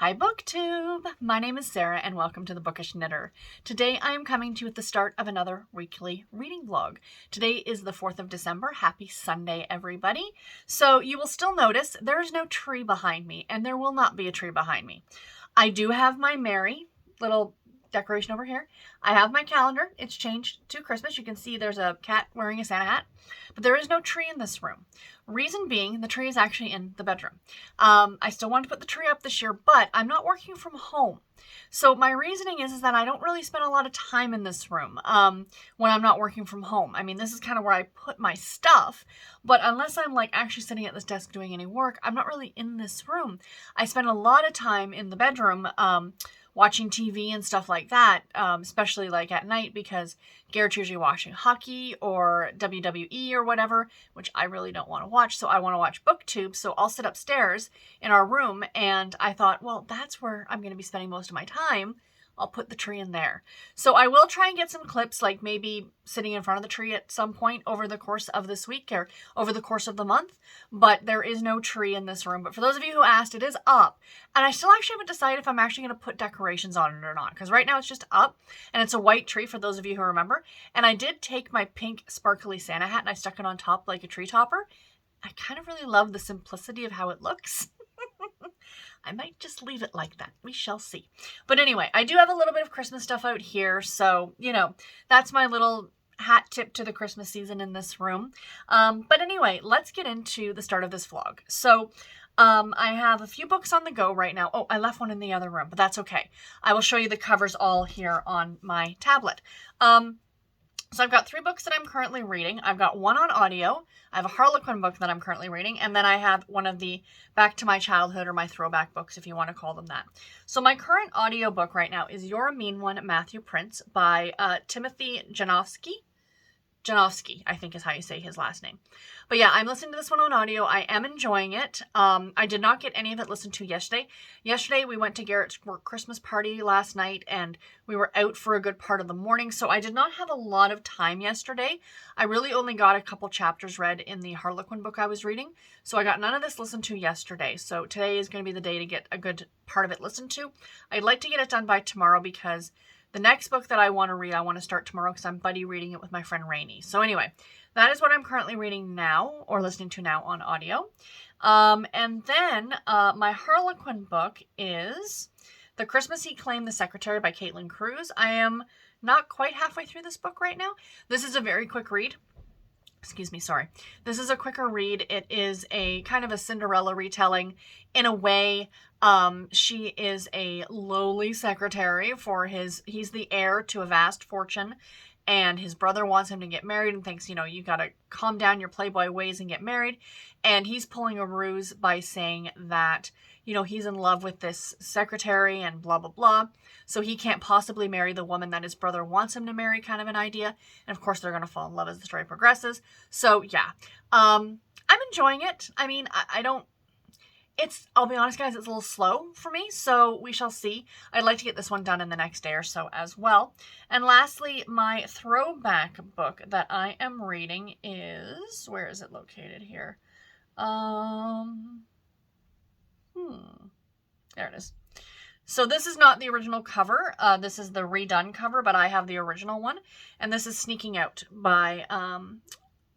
Hi BookTube! My name is Sarah and welcome to the Bookish Knitter. Today I am coming to you at the start of another weekly reading vlog. Today is the 4th of December. Happy Sunday, everybody. So you will still notice there is no tree behind me, and there will not be a tree behind me. I do have my merry little decoration over here. I have my calendar. It's changed to Christmas. You can see there's a cat wearing a Santa hat, but there is no tree in this room. Reason being, the tree is actually in the bedroom. I still want to put the tree up this year, but I'm not working from home. So my reasoning is that I don't really spend a lot of time in this room when I'm not working from home. I mean, this is kind of where I put my stuff, but unless I'm like actually sitting at this desk doing any work, I'm not really in this room. I spend a lot of time in the bedroom watching TV and stuff like that, especially like at night because Garrett's usually watching hockey or WWE or whatever, which I really don't want to watch, so I want to watch BookTube, so I'll sit upstairs in our room, and I thought, well, that's where I'm going to be spending most of my time. I'll put the tree in there. So I will try and get some clips, like maybe sitting in front of the tree at some point over the course of this week or over the course of the month, but there is no tree in this room. But for those of you who asked, it is up. And I still actually haven't decided if I'm actually going to put decorations on it or not, because right now it's just up, and it's a white tree for those of you who remember. And I did take my pink sparkly Santa hat and I stuck it on top like a tree topper. I kind of really love the simplicity of how it looks. I might just leave it like that. We shall see. But anyway, I do have a little bit of Christmas stuff out here. So, you know, that's my little hat tip to the Christmas season in this room. But anyway, let's get into the start of this vlog. So I have a few books on the go right now. Oh, I left one in the other room, but that's okay. I will show you the covers all here on my tablet. So I've got 3 books that I'm currently reading. I've got one on audio. I have a Harlequin book that I'm currently reading. And then I have one of the Back to My Childhood or my throwback books, if you want to call them that. So my current audio book right now is You're a Mean One, Matthew Prince by Timothy Janofsky. Janofsky, I think is how you say his last name. But yeah, I'm listening to this one on audio. I am enjoying it. I did not get any of it listened to yesterday. Yesterday, we went to Garrett's Christmas party last night, and we were out for a good part of the morning, so I did not have a lot of time yesterday. I really only got a couple chapters read in the Harlequin book I was reading, so I got none of this listened to yesterday. So today is going to be the day to get a good part of it listened to. I'd like to get it done by tomorrow because the next book that I want to read, I want to start tomorrow because I'm buddy reading it with my friend Rainey. So anyway, that is what I'm currently reading now, or listening to now on audio. And then my Harlequin book is The Christmas He Claimed the Secretary by Caitlin Cruz. I am not quite halfway through this book right now. This is a very quick read. Excuse me, sorry. This is a quicker read. It is a kind of a Cinderella retelling in a way. She is a lowly secretary for he's the heir to a vast fortune, and his brother wants him to get married and thinks, you know, you gotta calm down your playboy ways and get married. And he's pulling a ruse by saying that, you know, he's in love with this secretary and blah, blah, blah. So he can't possibly marry the woman that his brother wants him to marry, kind of an idea. And of course, they're going to fall in love as the story progresses. So yeah, I'm enjoying it. I mean, I'll be honest, guys, it's a little slow for me, so we shall see. I'd like to get this one done in the next day or so as well. And lastly, my throwback book that I am reading is, where is it located here? There it is. So this is not the original cover. This is the redone cover, but I have the original one. And this is Sneaking Out by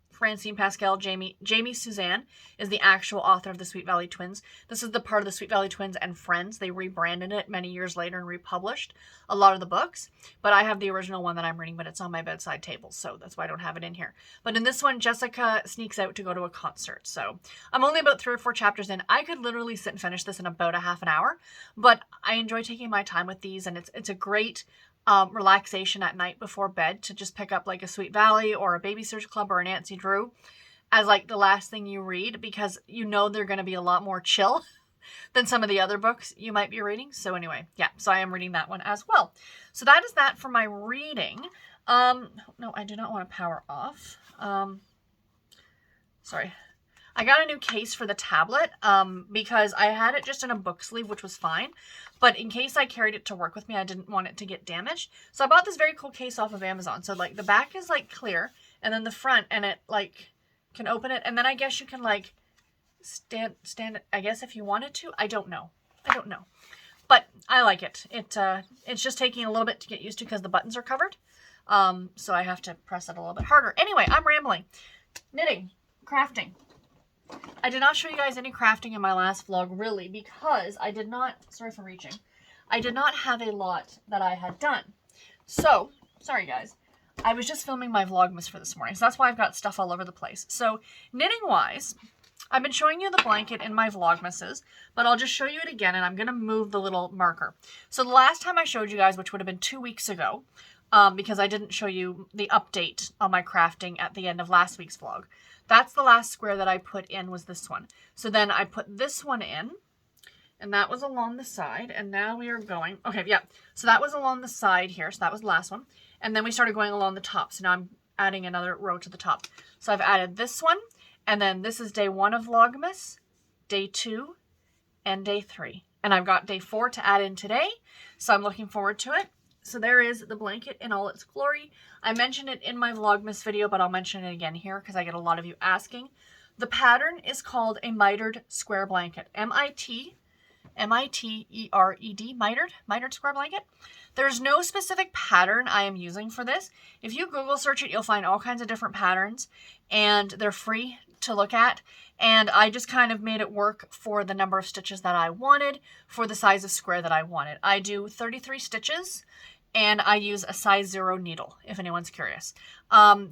Francine Pascal. Jamie Suzanne is the actual author of the Sweet Valley Twins. This is the part of the Sweet Valley Twins and Friends. They rebranded it many years later and republished a lot of the books. But I have the original one that I'm reading, but it's on my bedside table, so that's why I don't have it in here. But in this one, Jessica sneaks out to go to a concert. So I'm only about 3 or 4 chapters in. I could literally sit and finish this in about a half an hour, but I enjoy taking my time with these, and it's a great relaxation at night before bed to just pick up like a Sweet Valley or a Babysitter's Club or a Nancy Drew as like the last thing you read, because you know they're going to be a lot more chill than some of the other books you might be reading. So anyway, yeah, so I am reading that one as well. So that is that for my reading. No, I do not want to power off. Sorry. I got a new case for the tablet because I had it just in a book sleeve, which was fine. But in case I carried it to work with me, I didn't want it to get damaged. So I bought this very cool case off of Amazon. So like the back is like clear, and then the front, and it like can open it. And then I guess you can like stand it, I guess, if you wanted to. I don't know. I like it. It's just taking a little bit to get used to because the buttons are covered. So I have to press it a little bit harder. Anyway, I'm rambling. Knitting, crafting. I did not show you guys any crafting in my last vlog, really, because I did not, sorry for reaching, I did not have a lot that I had done. So, sorry guys, I was just filming my Vlogmas for this morning, so that's why I've got stuff all over the place. So, knitting-wise, I've been showing you the blanket in my Vlogmases, but I'll just show you it again, and I'm going to move the little marker. So the last time I showed you guys, which would have been 2 weeks ago, because I didn't show you the update on my crafting at the end of last week's vlog. That's the last square that I put in, was this one. So then I put this one in, and that was along the side, and now we are going, okay, yeah, so that was along the side here, so that was the last one, and then we started going along the top, so now I'm adding another row to the top. So I've added this one, and then this is day 1 of Vlogmas, day 2, and day 3. And I've got day 4 to add in today, so I'm looking forward to it. So there is the blanket in all its glory. I mentioned it in my Vlogmas video, but I'll mention it again here because I get a lot of you asking. The pattern is called a mitered square blanket. M-I-T-E-R-E-D, mitered square blanket. There's no specific pattern I am using for this. If you Google search it, you'll find all kinds of different patterns, and they're free to look at. And I just kind of made it work for the number of stitches that I wanted, for the size of square that I wanted. I do 33 stitches. And I use a size 0 needle, if anyone's curious.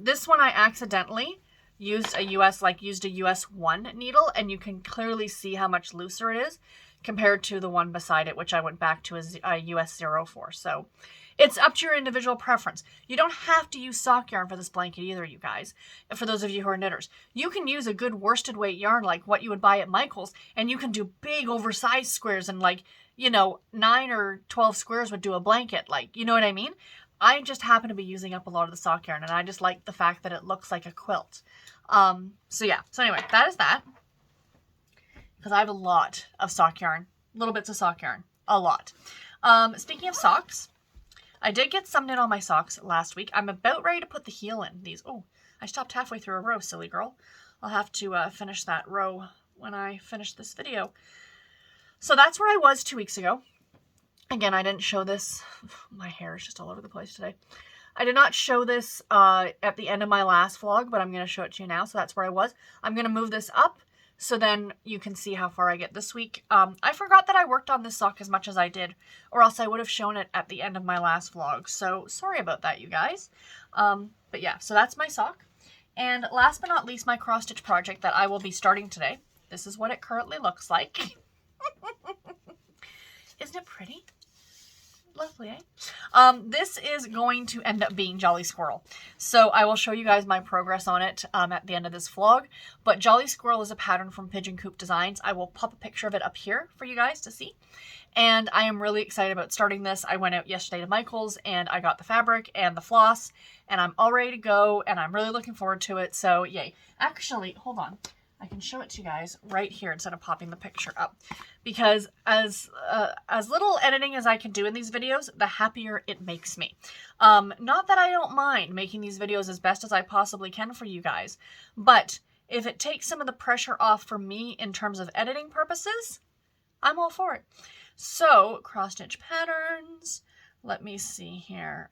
This one I accidentally used a US 1 needle, and you can clearly see how much looser it is compared to the one beside it, which I went back to a US 0 for. So it's up to your individual preference. You don't have to use sock yarn for this blanket either, you guys. For those of you who are knitters, you can use a good worsted weight yarn like what you would buy at Michael's, and you can do big oversized squares, and 9 or 12 squares would do a blanket, you know what I mean? I just happen to be using up a lot of the sock yarn, and I just like the fact that it looks like a quilt. So yeah, so anyway, that is that. Because I have a lot of sock yarn, little bits of sock yarn, a lot. Speaking of socks, I did get some knit on my socks last week. I'm about ready to put the heel in these. Oh, I stopped halfway through a row, silly girl. I'll have to finish that row when I finish this video. So that's where I was 2 weeks ago. Again, I didn't show this. My hair is just all over the place today. I did not show this at the end of my last vlog, but I'm going to show it to you now. So that's where I was. I'm going to move this up so then you can see how far I get this week. I forgot that I worked on this sock as much as I did, or else I would have shown it at the end of my last vlog. So sorry about that, you guys. But yeah, so that's my sock. And last but not least, my cross-stitch project that I will be starting today. This is what it currently looks like. Isn't it pretty? Lovely, eh? This is going to end up being Jolly Squirrel. So I will show you guys my progress on it at the end of this vlog. But Jolly Squirrel is a pattern from Pigeon Coop Designs. I will pop a picture of it up here for you guys to see. And I am really excited about starting this. I went out yesterday to Michael's and I got the fabric and the floss. And I'm all ready to go. And I'm really looking forward to it. So yay. Actually, hold on. I can show it to you guys right here instead of popping the picture up, because as little editing as I can do in these videos, the happier it makes me. Not that I don't mind making these videos as best as I possibly can for you guys, but if it takes some of the pressure off for me in terms of editing purposes, I'm all for it. So cross-stitch patterns, let me see here.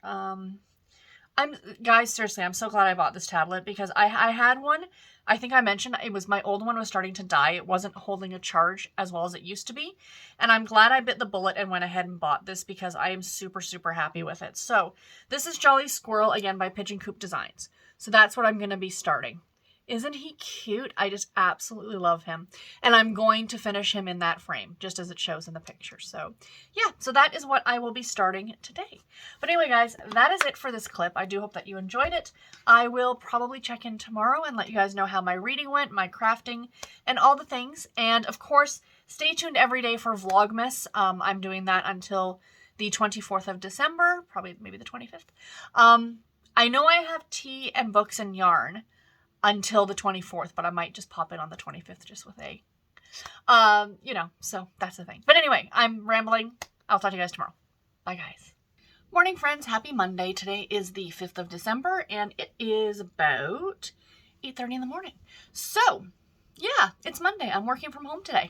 Guys, seriously, I'm so glad I bought this tablet, because I had one. I think I mentioned it was my old one was starting to die. It wasn't holding a charge as well as it used to be. And I'm glad I bit the bullet and went ahead and bought this, because I am super, super happy with it. So this is Jolly Squirrel, again, by Pigeon Coop Designs. So that's what I'm going to be starting. Isn't he cute? I just absolutely love him. And I'm going to finish him in that frame, just as it shows in the picture. So yeah, so that is what I will be starting today. But anyway, guys, that is it for this clip. I do hope that you enjoyed it. I will probably check in tomorrow and let you guys know how my reading went, my crafting, and all the things. And of course, stay tuned every day for Vlogmas. I'm doing that until the 24th of December, probably maybe the 25th. I know I have tea and books and yarn until the 24th, but I might just pop in on the 25th just with a, so that's the thing. But anyway, I'm rambling. I'll talk to you guys tomorrow. Bye, guys. Morning, friends. Happy Monday. Today is the 5th of December, and it is about 8:30 in the morning. So, yeah, it's Monday. I'm working from home today.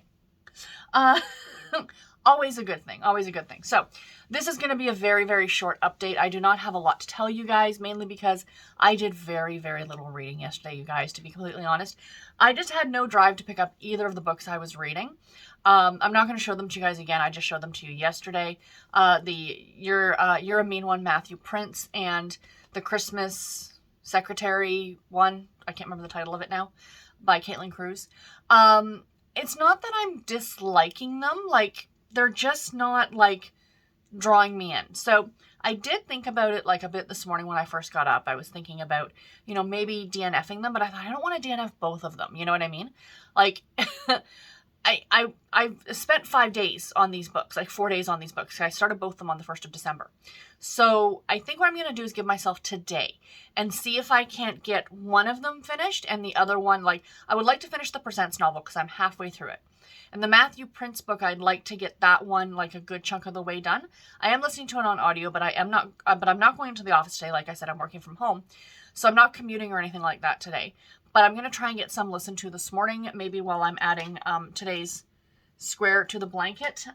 always a good thing, always a good thing. So this is going to be a very, very short update. I do not have a lot to tell you guys, mainly because I did very, very little reading yesterday, you guys, to be completely honest. I just had no drive to pick up either of the books I was reading. I'm not going to show them to you guys again. I just showed them to you yesterday. You're a Mean One, Matthew Prince, and the Christmas Secretary one, I can't remember the title of it now, by Caitlin Cruz. It's not that I'm disliking them, like, they're just not, like, drawing me in. So I did think about it, like, a bit this morning when I first got up. I was thinking about, you know, maybe DNFing them, but I thought I don't want to DNF both of them, you know what I mean? Like, I spent 5 days on these books, like 4 days on these books. I started both of them on the 1st of December. So I think what I'm going to do is give myself today and see if I can't get one of them finished and the other one, like, I would like to finish the Presents novel because I'm halfway through it. And the Matthew Prince book, I'd like to get that one, like, a good chunk of the way done. I am listening to it on audio, but I'm not going to the office today. Like I said, I'm working from home. So I'm not commuting or anything like that today. But I'm going to try and get some listened to this morning, maybe while I'm adding today's square to the blanket.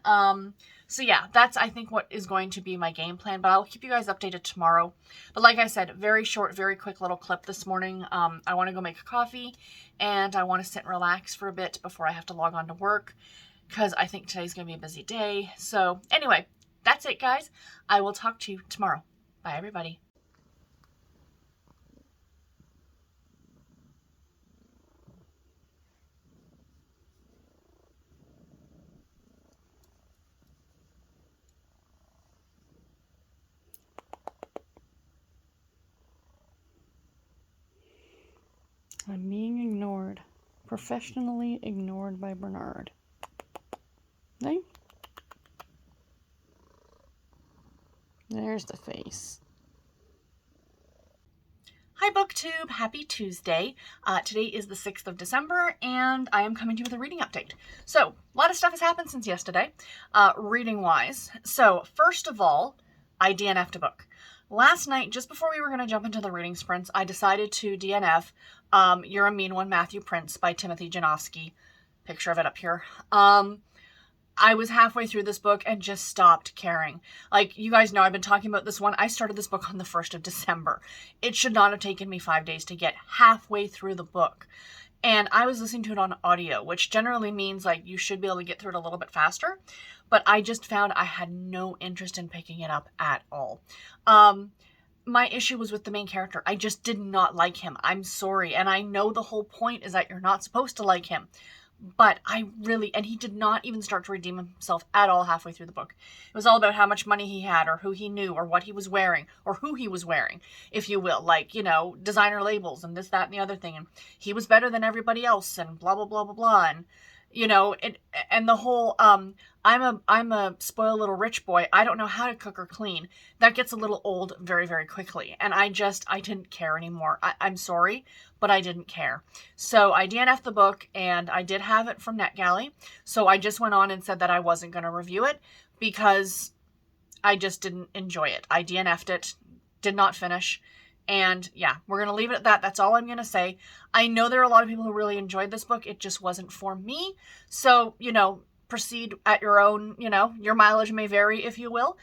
So yeah, that's, I think, what is going to be my game plan, but I'll keep you guys updated tomorrow. But like I said, very short, very quick little clip this morning. I want to go make a coffee, and I want to sit and relax for a bit before I have to log on to work, because I think today's going to be a busy day. So anyway, that's it, guys. I will talk to you tomorrow. Bye, everybody. I'm being ignored. Professionally ignored by Bernard. Hey? There's the face. Hi BookTube, happy Tuesday. Today is the 6th of December, and I am coming to you with a reading update. So, a lot of stuff has happened since yesterday, reading-wise. So, first of all, I DNF'd a book. Last night, just before we were going to jump into the reading sprints, I decided to DNF You're a Mean One, Matthew Prince by Timothy Janofsky. Picture of it up here. I was halfway through this book and just stopped caring. Like, you guys know, I've been talking about this one. I started this book on the 1st of December. It should not have taken me 5 days to get halfway through the book. And I was listening to it on audio, which generally means, like, you should be able to get through it a little bit faster. But I just found I had no interest in picking it up at all. My issue was with the main character. I just did not like him. I'm sorry. And I know the whole point is that you're not supposed to like him. But and he did not even start to redeem himself at all halfway through the book. It was all about how much money he had, or who he knew, or what he was wearing, or who he was wearing, if you will. Like, you know, designer labels and this, that, and the other thing. And he was better than everybody else and blah, blah, blah, blah, blah. And, you know, and the whole, I'm a spoiled little rich boy. I don't know how to cook or clean. That gets a little old very, very quickly. And I didn't care anymore. I'm sorry, but I didn't care. So I DNF'd the book, and I did have it from NetGalley. So I just went on and said that I wasn't going to review it because I just didn't enjoy it. I DNF'd it, did not finish. And yeah, we're going to leave it at that. That's all I'm going to say. I know there are a lot of people who really enjoyed this book. It just wasn't for me. So, you know, proceed at your own, you know, your mileage may vary, if you will.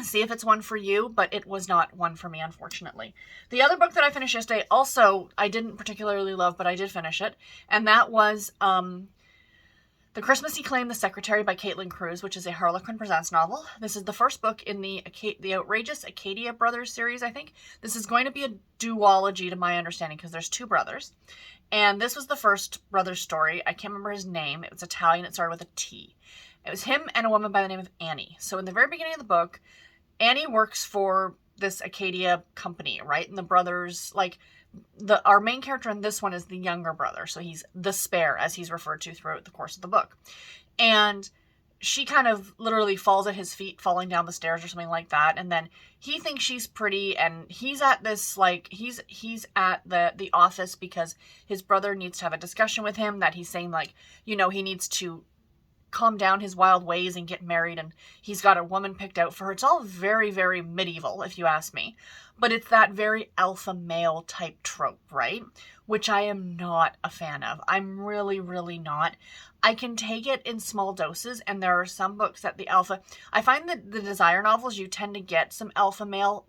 See if it's one for you, but it was not one for me, unfortunately. The other book that I finished yesterday, also, I didn't particularly love, but I did finish it. And that was The Christmassy Claim, The Secretary by Caitlin Cruz, which is a Harlequin Presents novel. This is the first book in the Outrageous Acadia Brothers series, I think. This is going to be a duology, to my understanding, because there's 2 brothers. And this was the first brother's story. I can't remember his name. It was Italian. It started with a T. It was him and a woman by the name of Annie. So in the very beginning of the book, Annie works for this Acadia company, right? And the brothers, like, our main character in this one is the younger brother. So he's the spare, as he's referred to throughout the course of the book. And she kind of literally falls at his feet, falling down the stairs or something like that. And then he thinks she's pretty, and he's at this, like, he's at the office because his brother needs to have a discussion with him that he's saying, like, you know, he needs to calm down his wild ways and get married, and he's got a woman picked out for her. It's all very, very medieval, if you ask me. But it's that very alpha male type trope, right? which I am not a fan of. I'm really, really not. I can take it in small doses, and there are some books that I find that the desire novels, you tend to get some alpha male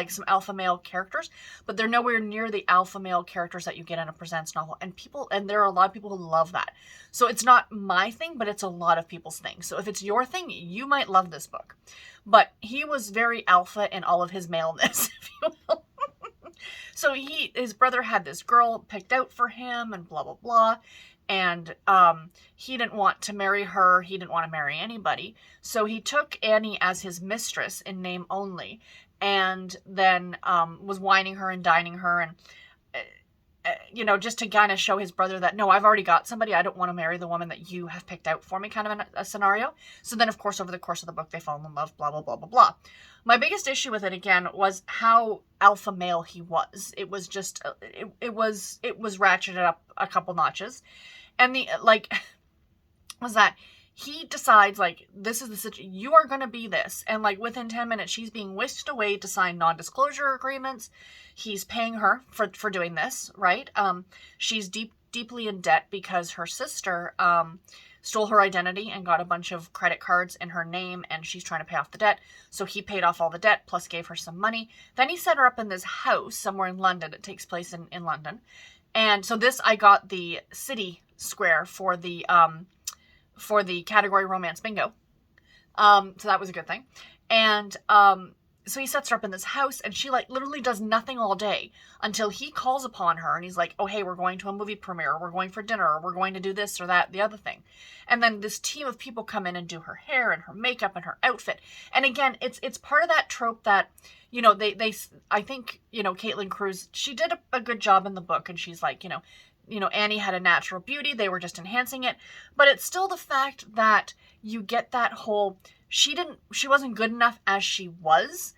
some alpha male characters, but they're nowhere near the alpha male characters that you get in a presents novel. And there are a lot of people who love that. So it's not my thing, but it's a lot of people's thing. So if it's your thing, you might love this book. But he was very alpha in all of his maleness, if you will. So his brother had this girl picked out for him and blah, blah, blah. And he didn't want to marry her. He didn't want to marry anybody. So he took Annie as his mistress in name only, and then was wining her and dining her, and just to kind of show his brother that, no, I've already got somebody. I don't want to marry the woman that you have picked out for me, kind of a scenario. So then, of course, over the course of the book, they fall in love, blah, blah, blah, blah, blah. My biggest issue with it, again, was how alpha male he was. It was just, it was ratcheted up a couple notches. And was that he decides, this is the situation, you are going to be this. And, within 10 minutes, she's being whisked away to sign non-disclosure agreements. He's paying her for doing this, right? She's deeply in debt because her sister stole her identity and got a bunch of credit cards in her name, and she's trying to pay off the debt. So he paid off all the debt, plus gave her some money. Then he set her up in this house somewhere in London. It takes place in London. And so I got the city square for the category romance bingo. So that was a good thing. And so he sets her up in this house, and she literally does nothing all day until he calls upon her, and he's like, oh, hey, we're going to a movie premiere, or we're going for dinner, or we're going to do this or that, the other thing. And then this team of people come in and do her hair and her makeup and her outfit. And again, it's part of that trope that, I think, Caitlin Cruz, she did a good job in the book, and she's like, Annie had a natural beauty, they were just enhancing it. But it's still the fact that you get that whole, she wasn't good enough as she was.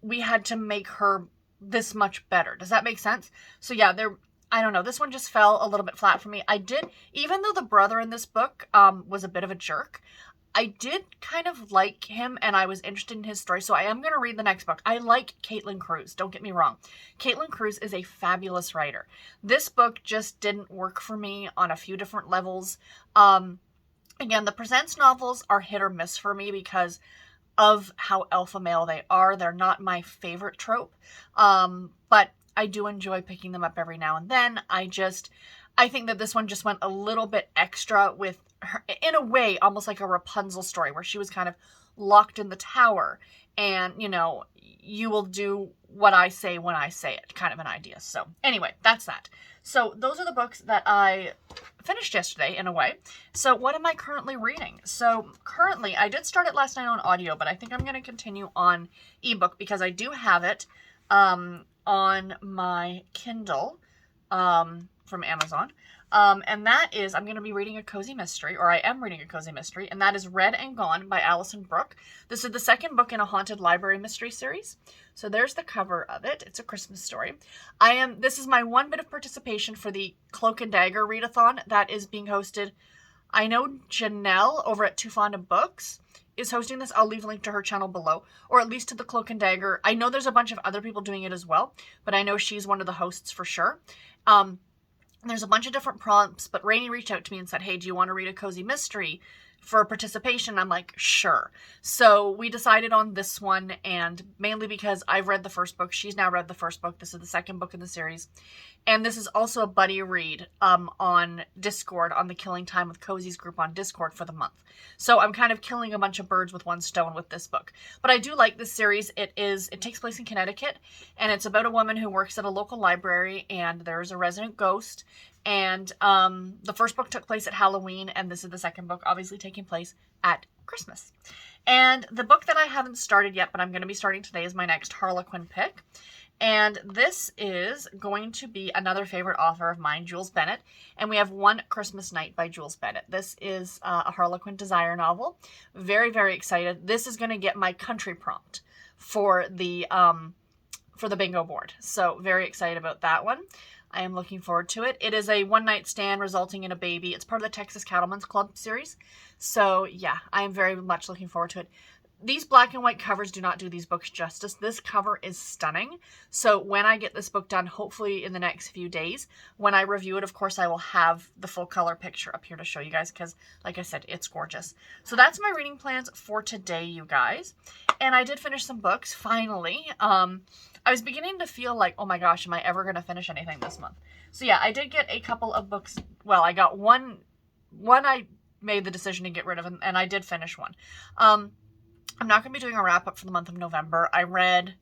We had to make her this much better. Does that make sense? So yeah, I don't know. This one just fell a little bit flat for me. Even though the brother in this book was a bit of a jerk, I did kind of like him, and I was interested in his story. So I am going to read the next book. I like Caitlin Cruz. Don't get me wrong. Caitlin Cruz is a fabulous writer. This book just didn't work for me on a few different levels. Again, the presents novels are hit or miss for me because of how alpha male they are. They're not my favorite trope, but I do enjoy picking them up every now and then. I think that this one just went a little bit extra with her, in a way, almost like a Rapunzel story, where she was kind of locked in the tower, and, you will do what I say when I say it, kind of an idea. So anyway, that's that. So those are the books that I finished yesterday, in a way. So what am I currently reading? So currently, I did start it last night on audio, but I think I'm going to continue on ebook because I do have it on my Kindle from Amazon. And that is, I'm going to be reading a cozy mystery, or I am reading a cozy mystery, and that is Read and Gone by Alison Brooke. This is the second book in a haunted library mystery series. So there's the cover of it. It's a Christmas story. This is my one bit of participation for the Cloak and Dagger Readathon that is being hosted. I know Janelle over at Too Fond of Books is hosting this. I'll leave a link to her channel below, or at least to the Cloak and Dagger. I know there's a bunch of other people doing it as well, but I know she's one of the hosts for sure. There's a bunch of different prompts, but Rainey reached out to me and said, hey, do you want to read a cozy mystery for participation? I'm like, sure. So we decided on this one, and mainly because I've read the first book. She's now read the first book. This is the second book in the series. And this is also a buddy read on Discord, on the Killing Time with Cozies group on Discord for the month. So I'm kind of killing a bunch of birds with one stone with this book. But I do like this series. It takes place in Connecticut, and it's about a woman who works at a local library, and there's a resident ghost. And the first book took place at Halloween, and this is the second book, obviously taking place at Christmas. And the book that I haven't started yet, but I'm going to be starting today, is my next Harlequin pick. And this is going to be another favorite author of mine, Jules Bennett. And we have One Christmas Night by Jules Bennett. This is a Harlequin desire novel. Very, very excited. This is going to get my country prompt for the bingo board. So very excited about that one. I am looking forward to it. It is a one-night stand resulting in a baby. It's part of the Texas Cattlemen's Club series. So yeah, I am very much looking forward to it. these black and white covers do not do these books justice. This cover is stunning. So when I get this book done, hopefully in the next few days, when I review it, of course, I will have the full color picture up here to show you guys because, like I said, it's gorgeous. So that's my reading plans for today, you guys. And I did finish some books, finally. I was beginning to feel like, oh my gosh, am I ever going to finish anything this month? So yeah, I did get a couple of books. Well, I got one I made the decision to get rid of, and I did finish one. I'm not going to be doing a wrap-up for the month of November. I read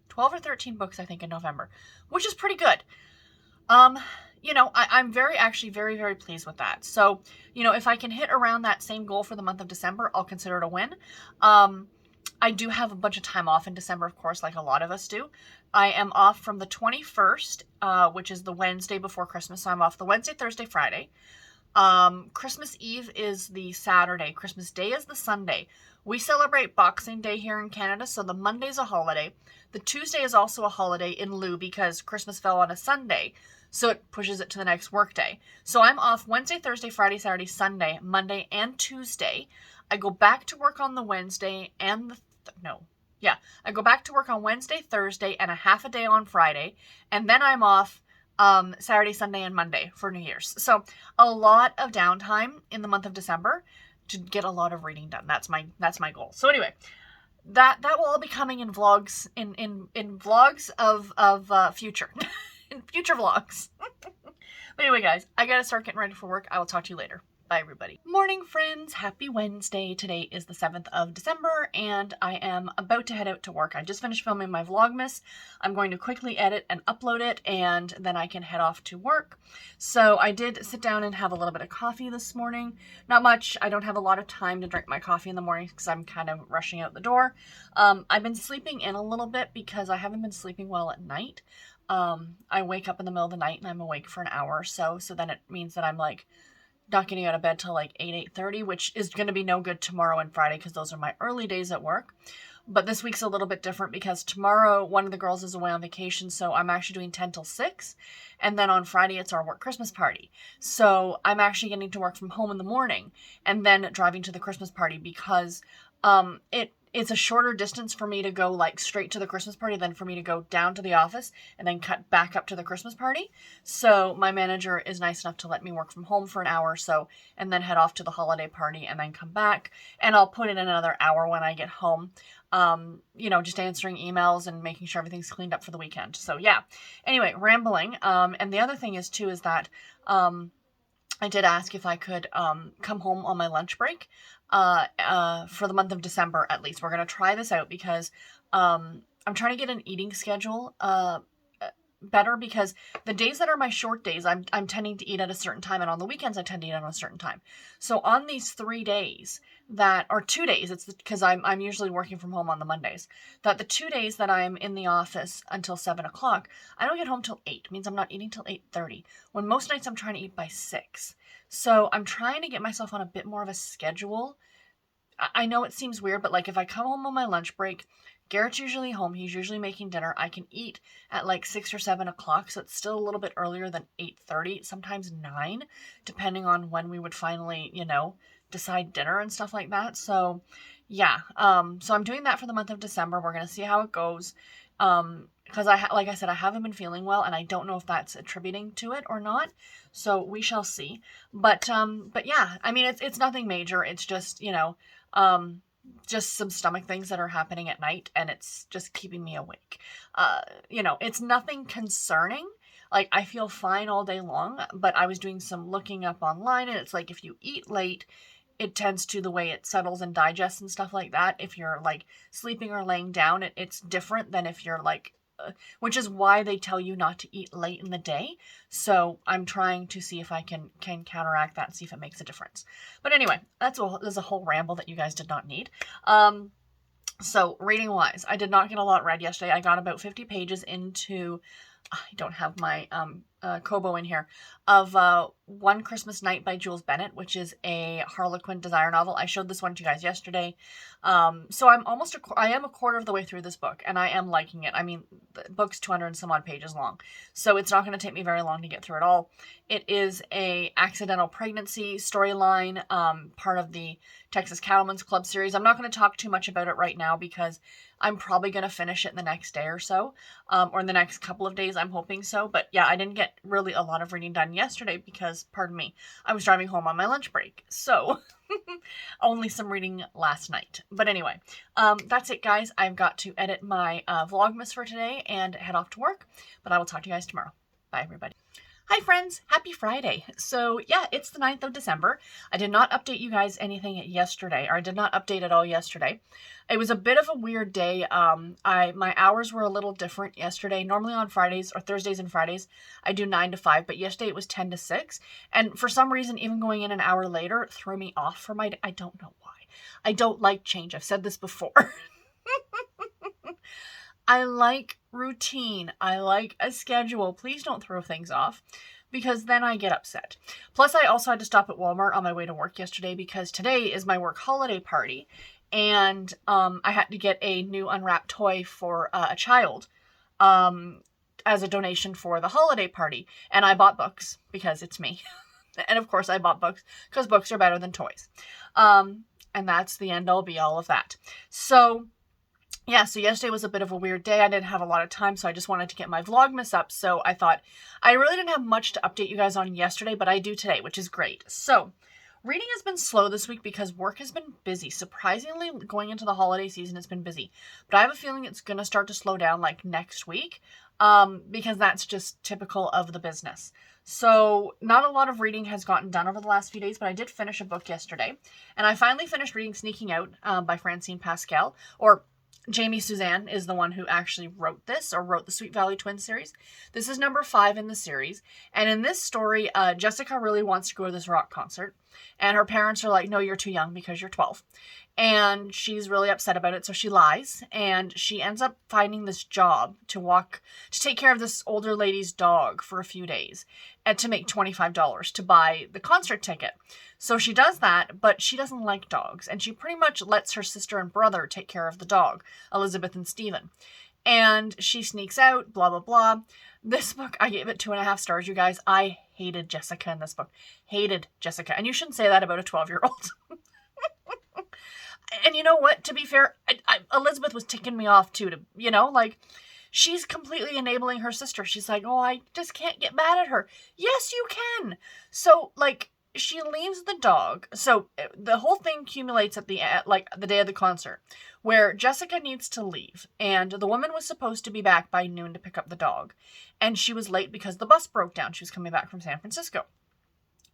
12 or 13 books, I think, in November, which is pretty good. You know, I'm actually very, very pleased with that. So, you know, if I can hit around that same goal for the month of December, I'll consider it a win. I do have a bunch of time off in December, of course, like a lot of us do. I am off from the 21st, which is the Wednesday before Christmas. So I'm off the Wednesday, Thursday, Friday. Christmas Eve is the Saturday. Christmas Day is the Sunday. We celebrate Boxing Day here in Canada, so the Monday's a holiday. The Tuesday is also a holiday in lieu because Christmas fell on a Sunday, so it pushes it to the next work day. So I'm off Wednesday, Thursday, Friday, Saturday, Sunday, Monday, and Tuesday. I go back to work on the Wednesday and I go back to work on Wednesday, Thursday, and a half a day on Friday, and then I'm off Saturday, Sunday, and Monday for New Year's. So a lot of downtime in the month of December to get a lot of reading done. That's my goal. So anyway, that will all be coming in vlogs, in vlogs of future, in future vlogs. But anyway, guys, I gotta start getting ready for work. I will talk to you later. Bye, everybody. Morning, friends. Happy Wednesday. Today is the 7th of December, and I am about to head out to work. I just finished filming my Vlogmas. I'm going to quickly edit and upload it, and then I can head off to work. So I did sit down and have a little bit of coffee this morning. Not much. I don't have a lot of time to drink my coffee in the morning because I'm kind of rushing out the door. I've been sleeping in a little bit because I haven't been sleeping well at night. I wake up in the middle of the night and I'm awake for an hour or so. So then it means that I'm like not getting out of bed till like 8:30, which is going to be no good tomorrow and Friday because those are my early days at work. But this week's a little bit different because tomorrow one of the girls is away on vacation, so I'm actually doing 10 till 6. And then on Friday, it's our work Christmas party. So I'm actually getting to work from home in the morning and then driving to the Christmas party because it's a shorter distance for me to go like straight to the Christmas party than for me to go down to the office and then cut back up to the Christmas party. So my manager is nice enough to let me work from home for an hour or so and then head off to the holiday party and then come back. And I'll put in another hour when I get home, you know, just answering emails and making sure everything's cleaned up for the weekend. So yeah, anyway, rambling. And the other thing is too, is that, I did ask if I could, come home on my lunch break, for the month of December, at least. We're going to try this out because, I'm trying to get an eating schedule, better because the days that are my short days, I'm tending to eat at a certain time, and on the weekends I tend to eat at a certain time. So on these 3 days or 2 days, it's because I'm usually working from home on the Mondays, that the 2 days that I'm in the office until 7 o'clock, I don't get home till 8. It means I'm not eating till 8:30, when most nights I'm trying to eat by 6. So I'm trying to get myself on a bit more of a schedule. I know it seems weird, but like if I come home on my lunch break, Garrett's usually home. He's usually making dinner. I can eat at like 6 or 7 o'clock, so it's still a little bit earlier than 8:30, sometimes 9, depending on when we would finally, you know, decide dinner and stuff like that. So yeah, so I'm doing that for the month of December. We're going to see how it goes. Because like I said, I haven't been feeling well, and I don't know if that's attributing to it or not. So we shall see. But yeah, I mean, it's nothing major. It's just, you know, just some stomach things that are happening at night, and it's just keeping me awake. You know, it's nothing concerning. Like, I feel fine all day long, but I was doing some looking up online, and it's like if you eat late, it tends to the way it settles and digests and stuff like that. If you're like sleeping or laying down, it's different than if you're like, which is why they tell you not to eat late in the day. So I'm trying to see if I can counteract that and see if it makes a difference. But anyway, there's a whole ramble that you guys did not need. So reading wise, I did not get a lot read yesterday. I got about 50 pages into, I don't have my Kobo in here. of One Christmas Night by Jules Bennett, which is a Harlequin desire novel. I showed this one to you guys yesterday. So I am a quarter of the way through this book, and I am liking it. I mean, the book's 200 and some odd pages long, so it's not going to take me very long to get through it all. It is a accidental pregnancy storyline, part of the Texas Cattlemen's Club series. I'm not going to talk too much about it right now because I'm probably going to finish it in the next day or so, or in the next couple of days, I'm hoping so. But yeah, I didn't get really a lot of reading done yesterday because, pardon me, I was driving home on my lunch break. So only some reading last night. But anyway, that's it, guys. I've got to edit my Vlogmas for today and head off to work. But I will talk to you guys tomorrow. Bye, everybody. Hi friends, happy Friday. So yeah, it's the 9th of December. I did not update you guys anything yesterday, or I did not update at all yesterday. It was a bit of a weird day. My hours were a little different yesterday. Normally on Fridays, or Thursdays and Fridays, I do 9 to 5, but yesterday it was 10 to 6. And for some reason, even going in an hour later threw me off for my day. I don't know why. I don't like change. I've said this before. I like routine. I like a schedule. Please don't throw things off because then I get upset. Plus, I also had to stop at Walmart on my way to work yesterday because today is my work holiday party, and I had to get a new unwrapped toy for a child as a donation for the holiday party. And I bought books because it's me. And of course I bought books because books are better than toys. And that's the end all be all of that. So yeah, so yesterday was a bit of a weird day. I didn't have a lot of time, so I just wanted to get my Vlogmas up. So I thought I really didn't have much to update you guys on yesterday, but I do today, which is great. So reading has been slow this week because work has been busy. Surprisingly, going into the holiday season, it's been busy. But I have a feeling it's going to start to slow down like next week because that's just typical of the business. So not a lot of reading has gotten done over the last few days, but I did finish a book yesterday. And I finally finished reading Sneaking Out by Francine Pascal, or Jamie Suzanne is the one who actually wrote this, or wrote the Sweet Valley Twins series. This is number 5 in the series. And in this story, Jessica really wants to go to this rock concert. And her parents are like, no, you're too young because you're 12. And she's really upset about it. So she lies. And she ends up finding this job to take care of this older lady's dog for a few days. And to make $25 to buy the concert ticket. So she does that, but she doesn't like dogs. And she pretty much lets her sister and brother take care of the dog, Elizabeth and Stephen. And she sneaks out, blah, blah, blah. This book, I gave it 2.5 stars, you guys. I hated Jessica in this book. Hated Jessica. And you shouldn't say that about a 12-year-old. And you know what? To be fair, Elizabeth was ticking me off too. She's completely enabling her sister. She's like, oh, I just can't get mad at her. Yes, you can. So, she leaves the dog. So the whole thing accumulates at the day of the concert, where Jessica needs to leave, and the woman was supposed to be back by noon to pick up the dog, and she was late because the bus broke down. She was coming back from San Francisco.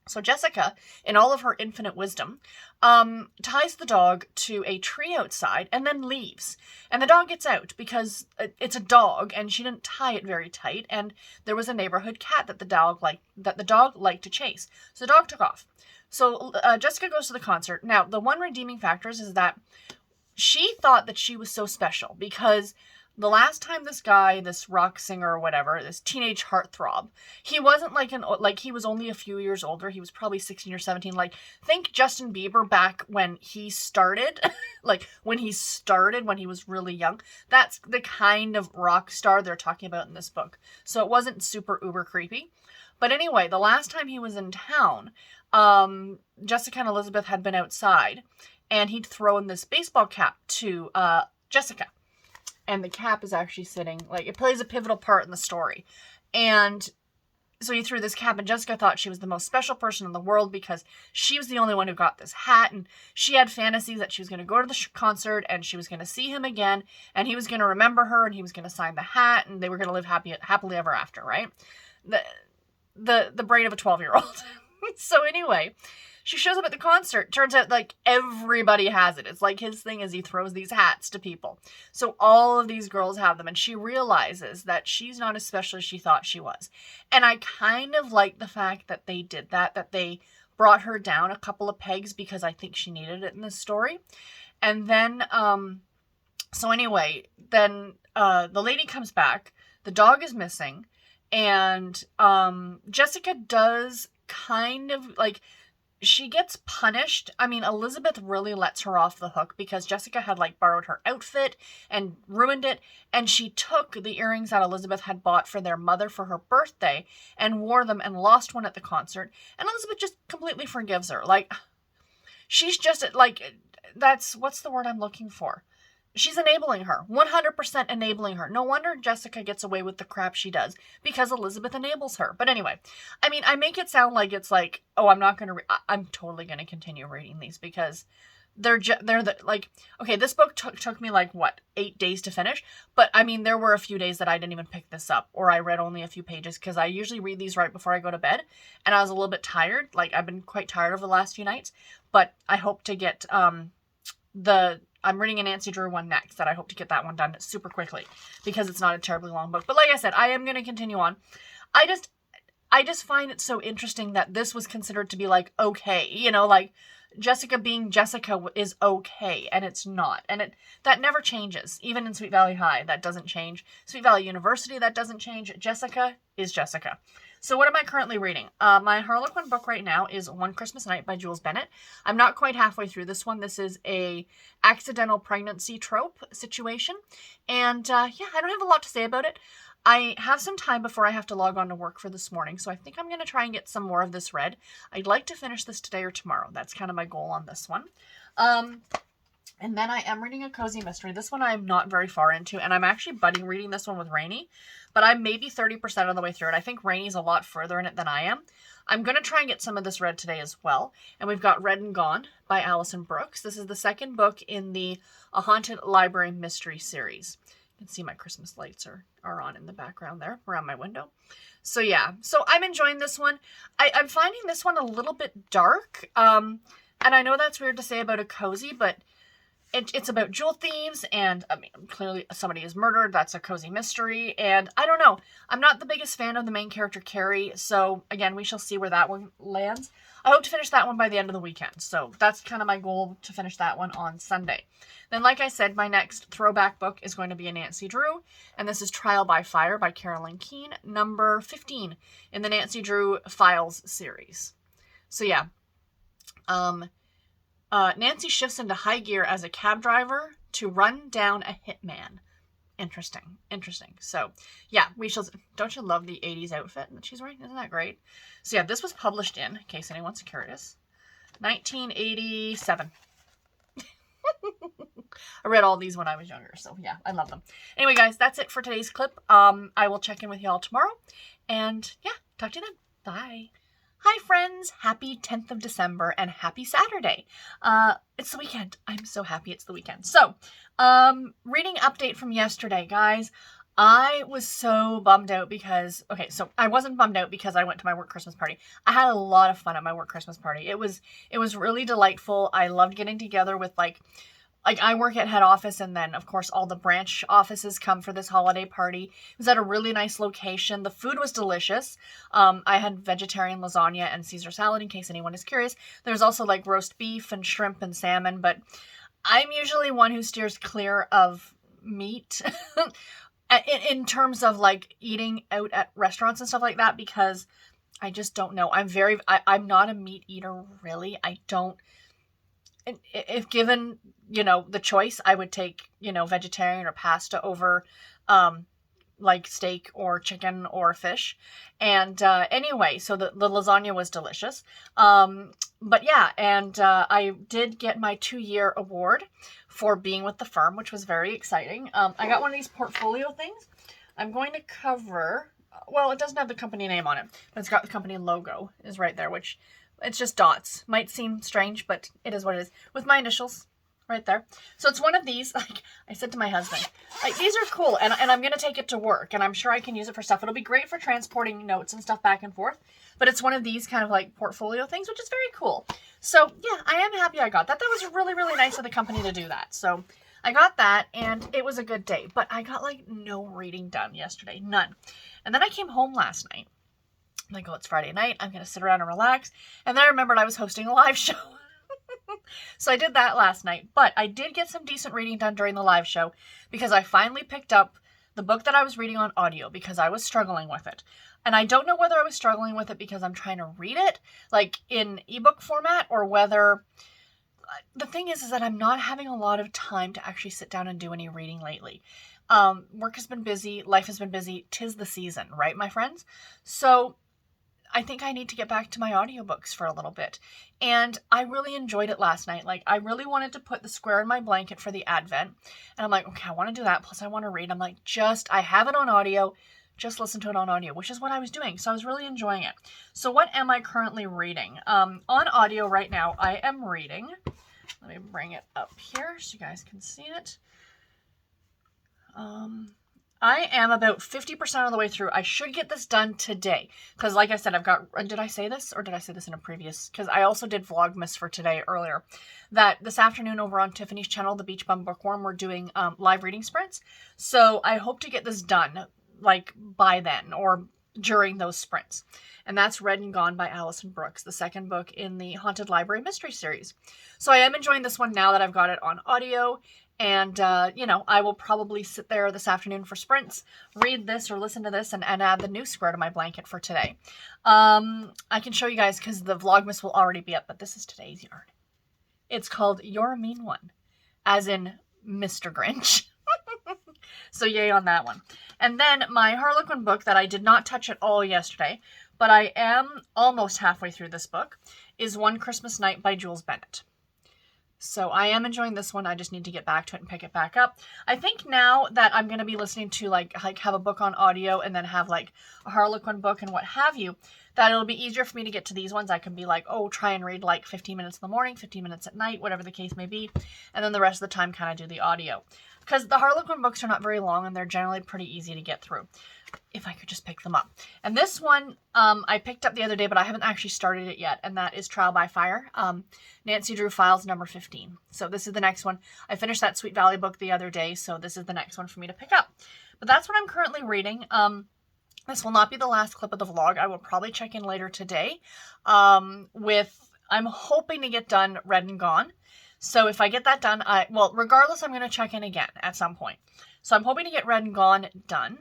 So Jessica, in all of her infinite wisdom, ties the dog to a tree outside and then leaves. And the dog gets out because it's a dog and she didn't tie it very tight. And there was a neighborhood cat that the dog liked to chase. So the dog took off. So Jessica goes to the concert. Now, the one redeeming factor is that she thought that she was so special because the last time this guy, this rock singer or whatever, this teenage heartthrob, he wasn't he was only a few years older. He was probably 16 or 17. Think Justin Bieber back when he started, when he was really young. That's the kind of rock star they're talking about in this book. So it wasn't super uber creepy. But anyway, the last time he was in town, Jessica and Elizabeth had been outside, and he'd thrown this baseball cap to Jessica. And the cap is actually sitting, it plays a pivotal part in the story. And so he threw this cap, and Jessica thought she was the most special person in the world because she was the only one who got this hat. And she had fantasies that she was going to go to the concert, and she was going to see him again, and he was going to remember her, and he was going to sign the hat, and they were going to live happily ever after, right? The brain of a 12-year-old. So anyway, she shows up at the concert. Turns out, everybody has it. It's his thing is he throws these hats to people. So all of these girls have them. And she realizes that she's not as special as she thought she was. And I kind of like the fact that they did that they brought her down a couple of pegs because I think she needed it in this story. And then, the lady comes back. The dog is missing. And Jessica does kind of, like, she gets punished. I mean, Elizabeth really lets her off the hook because Jessica had, like, borrowed her outfit and ruined it, and she took the earrings that Elizabeth had bought for their mother for her birthday and wore them and lost one at the concert, and Elizabeth just completely forgives her. Like, she's just, like, that's, what's the word I'm looking for? She's enabling her. 100% enabling her. No wonder Jessica gets away with the crap she does, because Elizabeth enables her. But anyway, I mean, I make it sound like it's like, oh, I'm not going to I'm totally going to continue reading these, because they're like, okay, this book took me like, what, 8 days to finish? But I mean, there were a few days that I didn't even pick this up, or I read only a few pages, because I usually read these right before I go to bed, and I was a little bit tired. Like, I've been quite tired over the last few nights, but I hope to get, I'm reading a Nancy Drew one next, that I hope to get that one done super quickly, because it's not a terribly long book. But like I said, I am going to continue on. I just find it so interesting that this was considered to be, like, okay. You know, like, Jessica being Jessica is okay, and it's not. And that never changes. Even in Sweet Valley High, that doesn't change. Sweet Valley University, that doesn't change. Jessica is Jessica. So what am I currently reading? My Harlequin book right now is One Christmas Night by Jules Bennett. I'm not quite halfway through this one. This is a accidental pregnancy trope situation. And yeah, I don't have a lot to say about it. I have some time before I have to log on to work for this morning, so I think I'm going to try and get some more of this read. I'd like to finish this today or tomorrow. That's kind of my goal on this one. And then I am reading a cozy mystery. This one I'm not very far into, and I'm actually buddy reading this one with Rainey, but I'm maybe 30% of the way through it. I think Rainey's a lot further in it than I am. I'm going to try and get some of this read today as well. And we've got Read and Gone by Alison Brooks. This is the second book in the A Haunted Library Mystery series. You can see my Christmas lights are on in the background there around my window. So yeah, so I'm enjoying this one. I'm finding this one a little bit dark. And I know that's weird to say about a cozy, but it's about jewel thieves, and I mean, clearly somebody is murdered. That's a cozy mystery, and I don't know. I'm not the biggest fan of the main character, Carrie, so again, we shall see where that one lands. I hope to finish that one by the end of the weekend, so that's kind of my goal, to finish that one on Sunday. Then, like I said, my next throwback book is going to be a Nancy Drew, and this is Trial by Fire by Carolyn Keene, number 15 in the Nancy Drew Files series. So yeah, Nancy shifts into high gear as a cab driver to run down a hitman. Interesting. So, yeah, we shall... Don't you love the 80s outfit that she's wearing? Isn't that great? So, yeah, this was published in case anyone's curious, 1987. I read all these when I was younger, so yeah, I love them. Anyway, guys, that's it for today's clip. I will check in with y'all tomorrow, and yeah, talk to you then. Bye. Hi friends, happy 10th of December and happy Saturday. It's the weekend. I'm so happy it's the weekend. So, reading update from yesterday, guys. I was so bummed out because, okay, so I wasn't bummed out because I went to my work Christmas party. I had a lot of fun at my work Christmas party. It was really delightful. I loved getting together with like I work at head office, and then of course all the branch offices come for this holiday party. It was at a really nice location. The food was delicious. I had vegetarian lasagna and Caesar salad, in case anyone is curious. There's also like roast beef and shrimp and salmon, but I'm usually one who steers clear of meat in terms of like eating out at restaurants and stuff like that, because I just don't know. I'm not a meat eater, really. I don't. If given, the choice, I would take, vegetarian or pasta over, like steak or chicken or fish. And, anyway, so the lasagna was delicious. But yeah, and, I did get my 2-year award for being with the firm, which was very exciting. I got one of these portfolio things. I'm going to cover, well, it doesn't have the company name on it, but it's got the company logo is right there, which it's just dots. Might seem strange, but it is what it is. With my initials right there. So it's one of these, like I said to my husband, like, these are cool, and I'm going to take it to work, and I'm sure I can use it for stuff. It'll be great for transporting notes and stuff back and forth, but it's one of these kind of like portfolio things, which is very cool. So yeah, I am happy I got that. That was really, really nice of the company to do that. So I got that, and it was a good day, but I got like no reading done yesterday. None. And then I came home last night. I'm like, oh, it's Friday night. I'm going to sit around and relax. And then I remembered I was hosting a live show. So I did that last night. But I did get some decent reading done during the live show because I finally picked up the book that I was reading on audio because I was struggling with it. And I don't know whether I was struggling with it because I'm trying to read it like in ebook format, or whether the thing is that I'm not having a lot of time to actually sit down and do any reading lately. Work has been busy, life has been busy, 'tis the season, right, my friends? So I think I need to get back to my audiobooks for a little bit. And I really enjoyed it last night. Like, I really wanted to put the square in my blanket for the Advent. And I'm like, okay, I want to do that. Plus I want to read. I'm like, I have it on audio. Just listen to it on audio, which is what I was doing. So I was really enjoying it. So what am I currently reading? On audio right now, I am reading. Let me bring it up here so you guys can see it. I am about 50% of the way through. I should get this done today. Because like I said, did I say this? Or did I say this in a previous? Because I also did Vlogmas for today earlier. That this afternoon over on Tiffany's channel, The Beach Bum Bookworm, we're doing live reading sprints. So I hope to get this done like by then or during those sprints. And that's Read and Gone by Alison Brooks, the second book in the Haunted Library Mystery Series. So I am enjoying this one now that I've got it on audio. And, I will probably sit there this afternoon for sprints, read this or listen to this, and add the new square to my blanket for today. I can show you guys because the Vlogmas will already be up, but this is today's yarn. It's called You're a Mean One, as in Mr. Grinch. So yay on that one. And then my Harlequin book that I did not touch at all yesterday, but I am almost halfway through this book, is One Christmas Night by Jules Bennett. So I am enjoying this one. I just need to get back to it and pick it back up. I think now that I'm going to be listening to like have a book on audio and then have like a Harlequin book and what have you, that it'll be easier for me to get to these ones. I can be like, oh, try and read like 15 minutes in the morning, 15 minutes at night, whatever the case may be. And then the rest of the time kind of do the audio. Because the Harlequin books are not very long and they're generally pretty easy to get through. If I could just pick them up. And this one I picked up the other day, but I haven't actually started it yet. And that is Trial by Fire. Nancy Drew Files number 15. So this is the next one. I finished that Sweet Valley book the other day. So this is the next one for me to pick up. But that's what I'm currently reading. This will not be the last clip of the vlog. I will probably check in later today I'm hoping to get done Read and Gone. So if I get that done, regardless, I'm going to check in again at some point. So I'm hoping to get Read and Gone done.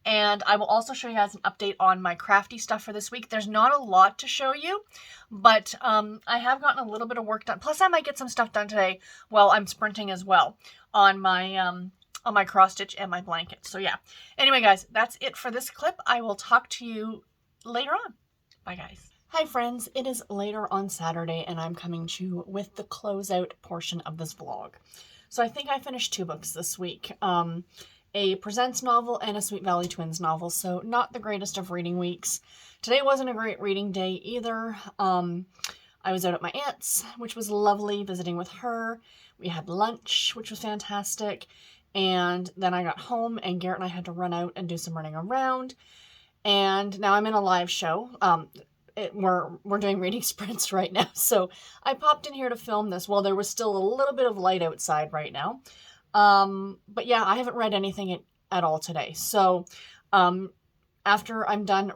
And I will also show you guys an update on my crafty stuff for this week. There's not a lot to show you, but I have gotten a little bit of work done. Plus, I might get some stuff done today while I'm sprinting as well on my cross stitch and my blanket. So yeah. Anyway, guys, that's it for this clip. I will talk to you later on. Bye, guys. Hi, friends. It is later on Saturday, and I'm coming to you with the closeout portion of this vlog. So I think I finished 2 books this week. A Presents novel and a Sweet Valley Twins novel, so not the greatest of reading weeks. Today wasn't a great reading day either. I was out at my aunt's, which was lovely, visiting with her. We had lunch, which was fantastic. And then I got home, and Garrett and I had to run out and do some running around. And now I'm in a live show. We're doing reading sprints right now, so I popped in here to film this while there was still a little bit of light outside right now. But yeah, I haven't read anything at all today. So, after I'm done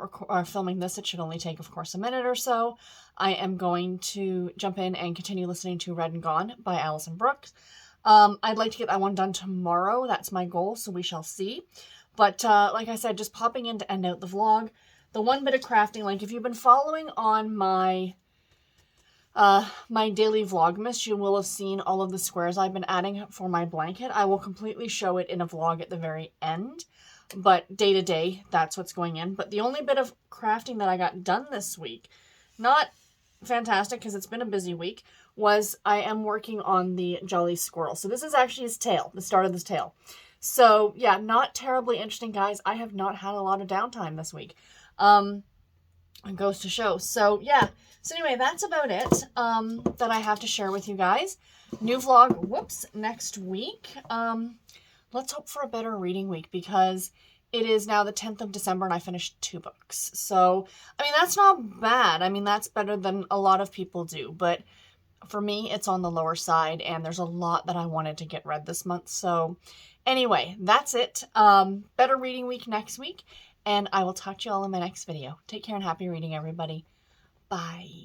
filming this, it should only take, of course, a minute or so. I am going to jump in and continue listening to Read and Gone by Alison Brooks. I'd like to get that one done tomorrow. That's my goal, so we shall see. But, like I said, just popping in to end out the vlog. The one bit of crafting, like if you've been following on my daily Vlogmas, you will have seen all of the squares I've been adding for my blanket. I will completely show it in a vlog at the very end, but day to day, that's what's going in. But the only bit of crafting that I got done this week, not fantastic because it's been a busy week, was I am working on the Jolly Squirrel. So this is actually his tail, the start of his tail. So yeah, not terribly interesting, guys. I have not had a lot of downtime this week. It goes to show. So yeah. So anyway, that's about it that I have to share with you guys. New vlog, next week. Let's hope for a better reading week because it is now the 10th of December and I finished 2 books. So, I mean, that's not bad. I mean, that's better than a lot of people do. But for me, it's on the lower side and there's a lot that I wanted to get read this month. So anyway, that's it. Better reading week next week. And I will talk to you all in my next video. Take care and happy reading, everybody. Bye.